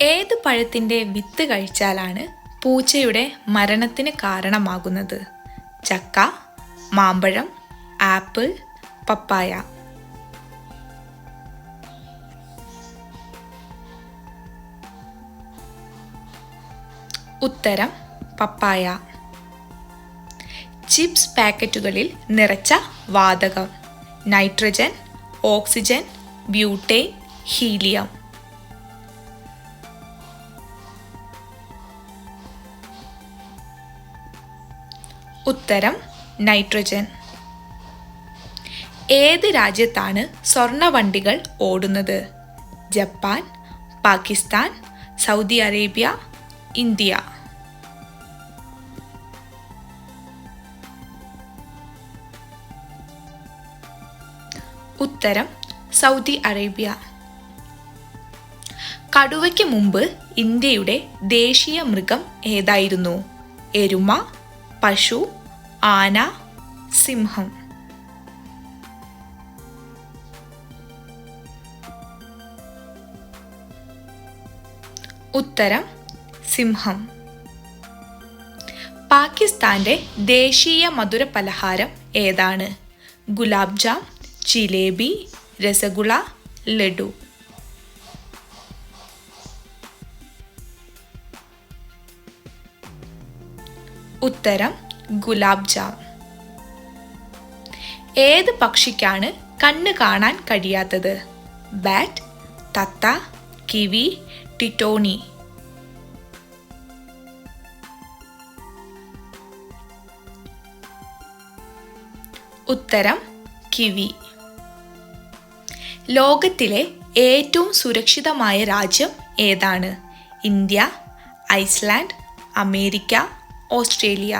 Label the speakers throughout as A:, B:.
A: ഏത് പഴത്തിൻ്റെ വിത്ത് കഴിച്ചാലാണ് പൂച്ചയുടെ മരണത്തിന് കാരണമാകുന്നത്? ചക്ക, മാമ്പഴം, ആപ്പിൾ, പപ്പായ. ഉത്തരം പപ്പായ. ചിപ്സ് പാക്കറ്റുകളിൽ നിറച്ച വാതകം: നൈട്രജൻ, ഓക്സിജൻ, ബ്യൂട്ടേൻ, ഹീലിയം. ഉത്തരം നൈട്രജൻ. ഏത് രാജ്യത്താണ് സ്വർണ്ണവണ്ടികൾ ഓടുന്നത്? Japan, Pakistan, Saudi Arabia, India. ഉത്തരം സൗദി അറേബ്യ. കടുവയ്ക്ക് മുമ്പ് ഇന്ത്യയുടെ ദേശീയ മൃഗം ഏതായിരുന്നു? എരുമ, പശു, ആന, സിംഹം. ഉത്തരം സിംഹം. പാകിസ്ഥാന്റെ ദേശീയ മധുര പലഹാരം ഏതാണ്? ഗുലാബ് ജാം, ജിലേബി, രസഗുള, ലഡു. ഉത്തരം ഗുലാബ് ജാം. ഏത് പക്ഷിക്കാണ് കണ്ണ് കാണാൻ കഴിയാത്തത്? ബാറ്റ്, തത്ത, കിവി, ടിറ്റോണി. ഉത്തരം കിവി. ലോകത്തിലെ ഏറ്റവും സുരക്ഷിതമായ രാജ്യം ഏതാണ്? India, Iceland, America, Australia.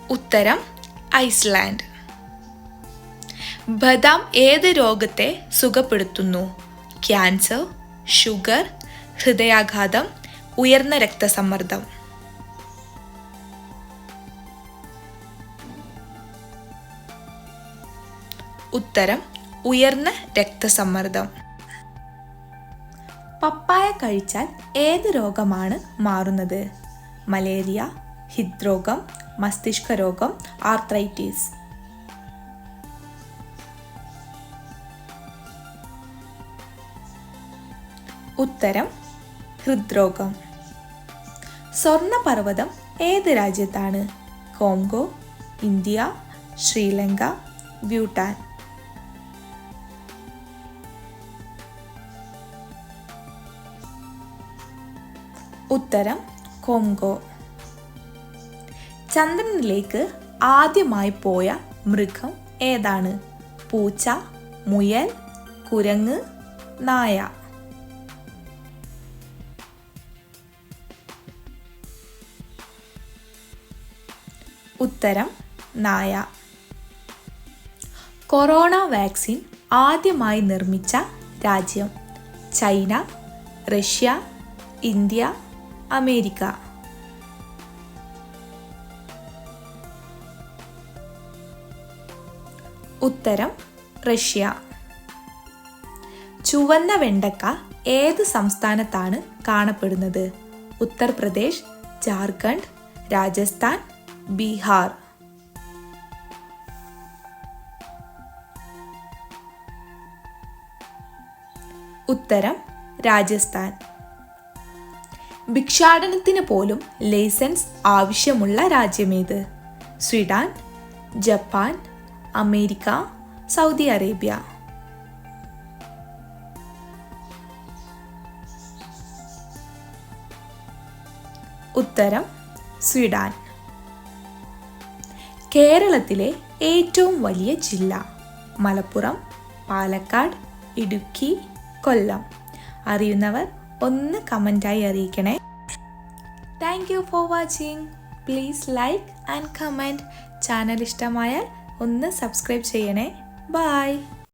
A: ഉത്തരം ഐസ്ലാൻഡ്. ബദാം ഏത് രോഗത്തെ സുഖപ്പെടുത്തുന്നു? ക്യാൻസർ, ഷുഗർ, ഹൃദയാഘാതം, ഉയർന്ന രക്തസമ്മർദ്ദം. ഉത്തരം ഉയർന്ന രക്തസമ്മർദ്ദം. പപ്പായ കഴിച്ചാൽ ഏത് രോഗമാണ് മാറുന്നത്? മലേറിയ, ഹൃദ്രോഗം, മസ്തിഷ്ക രോഗം, ആർത്രൈറ്റിസ്. ഉത്തരം ഹൃദ്രോഗം. സ്വർണ്ണപർവ്വതം ഏത് രാജ്യത്താണ്? Congo, India, Sri Lanka, Bhutan. ഉത്തരം കോങ്കോ. ചന്ദ്രനിലേക്ക് ആദ്യമായി പോയ മൃഗം ഏതാണ്? പൂച്ച, മുയൽ, കുരങ്ങ്, നായ. ഉത്തരം നായ. കൊറോണ വാക്സിൻ ആദ്യമായി നിർമ്മിച്ച രാജ്യം? China, Russia, India, America. ഉത്തരം റഷ്യ. ചുവന്ന വെണ്ടക്ക ഏത് സംസ്ഥാനത്താണ് കാണപ്പെടുന്നത്? ഉത്തർപ്രദേശ്, ജാർഖണ്ഡ്, രാജസ്ഥാൻ, ബീഹാർ. ഉത്തരം രാജസ്ഥാൻ. ഭിക്ഷാടനത്തിന് പോലും ലൈസൻസ് ആവശ്യമുള്ള രാജ്യമേത്? Sweden, Japan, America, Saudi Arabia. ഉത്തരം സ്വീഡൻ. കേരളത്തിലെ ഏറ്റവും വലിയ ജില്ല? മലപ്പുറം, പാലക്കാട്, ഇടുക്കി, കൊല്ലം. അറിയുന്നവർ ഒന്ന് കമൻറ്റായി അറിയിക്കണേ. Thank you for watching. Please like and comment. Channel ഇഷ്ടമായാൽ ഒന്ന് സബ്സ്ക്രൈബ് ചെയ്യണേ. ബൈ.